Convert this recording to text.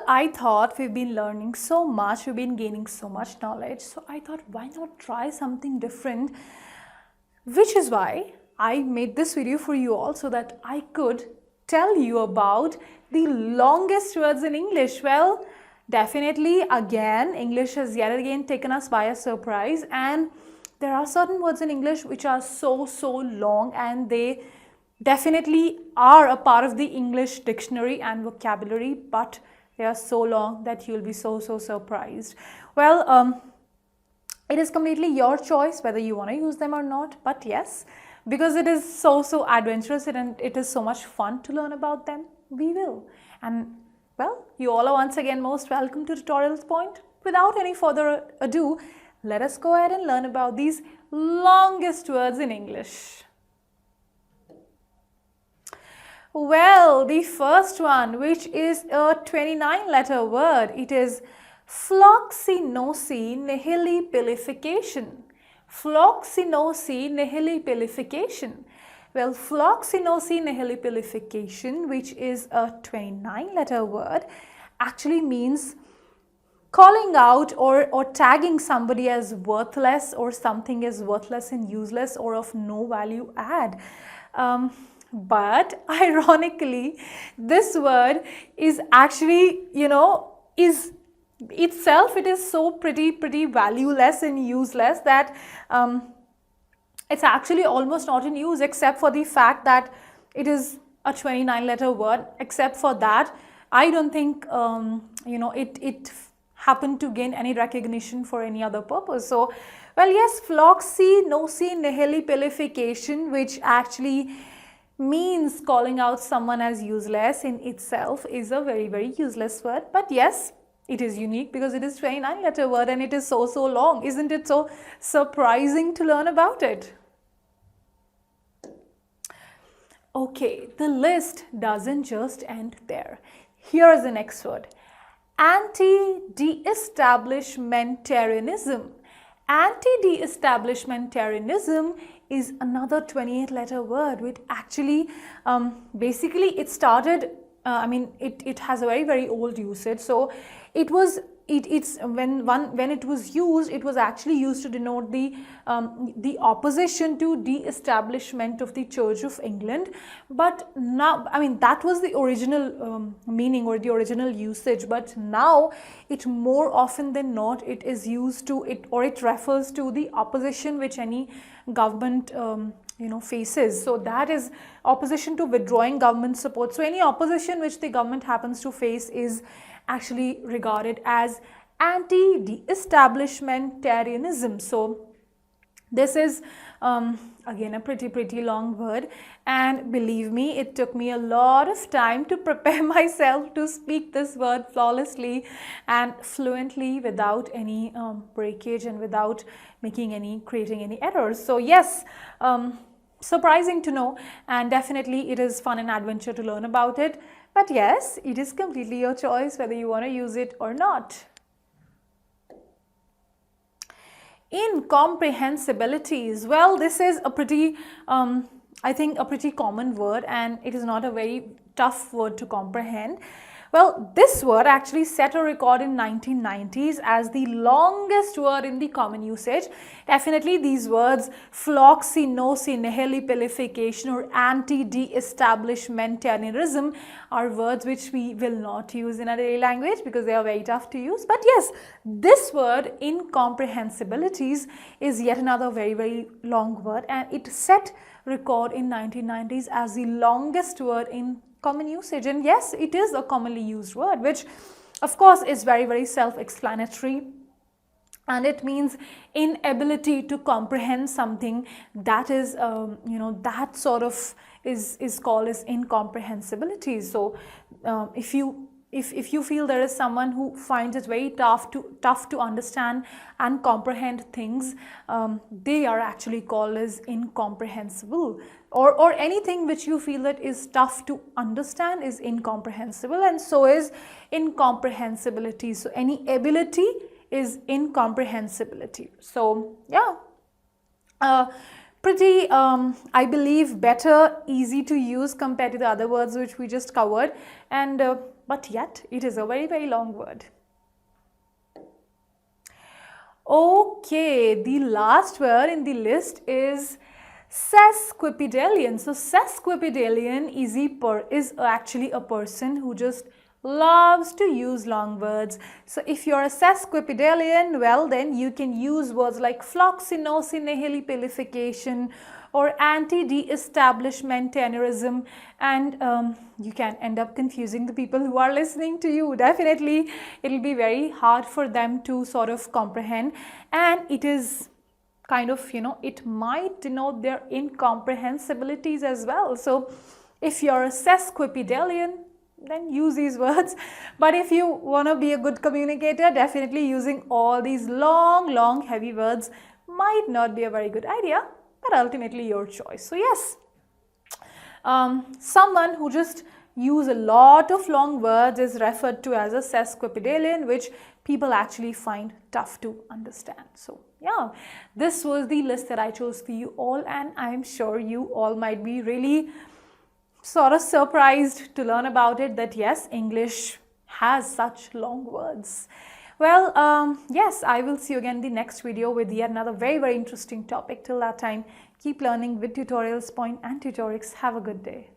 I thought we've been learning so much, we've been gaining so much knowledge, so I thought why not try something different, which is why I made this video for you all so that I could tell you about the longest words in English. Well, definitely again, English has yet again taken us by a surprise, and there are certain words in English which are so long, and they definitely are a part of the English dictionary and vocabulary, but they are so long that you'll be so surprised. Well, it is completely your choice whether you want to use them or not, but yes, because it is so adventurous and it is so much fun to learn about them, we will. And well, you all are once again most welcome to Tutorials Point. Without any further ado, let us go ahead and learn about these longest words in English. Well, the first one, which is a 29-letter word, it is Floxy-nihilipilification. Floxy-nihilipilification. Well, Floxy-nihilipilification, which is a 29-letter word, actually means calling out or tagging somebody as worthless, or something as worthless and useless or of no value add. But ironically, this word is actually, is itself, it is so pretty valueless and useless that it's actually almost not in use, except for the fact that it is a 29-letter word. Except for that, I don't think it happened to gain any recognition for any other purpose. So, well, yes, Floxy-nihilipilification, which actually means calling out someone as useless, in itself is a very useless word. But yes, it is unique because it is 29-letter word and it is so long. Isn't it so surprising to learn about it? Okay, the list doesn't just end there. Here is the next word. Anti-Deestablishmentarianism. Anti-Deestablishmentarianism is another 28-letter word, which actually basically it started, it has a very old usage. So it was when it was used, it was actually used to denote the opposition to de-establishment of the Church of England. But now, that was the original meaning or the original usage, but now it more often than not, it is used to it, or it refers to the opposition which any government faces. So that is opposition to withdrawing government support. So any opposition which the government happens to face is actually regarded as anti-deestablishmentarianism. So this is again a pretty long word, and believe me, it took me a lot of time to prepare myself to speak this word flawlessly and fluently without any breakage and without creating any errors. So yes, surprising to know, and definitely it is fun and adventure to learn about it. But yes, it is completely your choice whether you want to use it or not. Incomprehensibilities. Well, this is a pretty, I think a pretty common word, and it is not a very tough word to comprehend. Well, this word actually set a record in 1990s as the longest word in the common usage. Definitely these words, Floxy-nihilipilification or anti-deestablishmentarianism, are words which we will not use in our daily language because they are very tough to use. But yes, this word, incomprehensibilities, is yet another very long word, and it set record in 1990s as the longest word in common usage. And yes, it is a commonly used word, which of course is very self-explanatory, and it means inability to comprehend something that is that sort of is called as incomprehensibility. So if you feel there is someone who finds it very tough to understand and comprehend things, they are actually called as incomprehensible. Or anything which you feel that is tough to understand is incomprehensible, and so is incomprehensibility. So any ability is incomprehensibility. So yeah, pretty I believe better, easy to use compared to the other words which we just covered. And but yet it is a very, very long word. Okay, the last word in the list is sesquipedalian. So sesquipedalian is actually a person who just loves to use long words. So if you're a sesquipedalian, well then you can use words like Floxy, nihilipilification, or Anti-Establishmentarianism, and you can end up confusing the people who are listening to you. Definitely it will be very hard for them to sort of comprehend, and it is kind of, it might denote their incomprehensibilities as well. So if you're a sesquipedalian, then use these words. But if you want to be a good communicator, definitely using all these long heavy words might not be a very good idea, but ultimately your choice. So yes, someone who just use a lot of long words is referred to as a sesquipedalian, which people actually find tough to understand. So yeah, this was the list that I chose for you all, and I'm sure you all might be really sort of surprised to learn about it, that yes, English has such long words. Well, yes, I will see you again in the next video with yet another very, very interesting topic. Till that time, keep learning with Tutorials Point and Tutorix. Have a good day.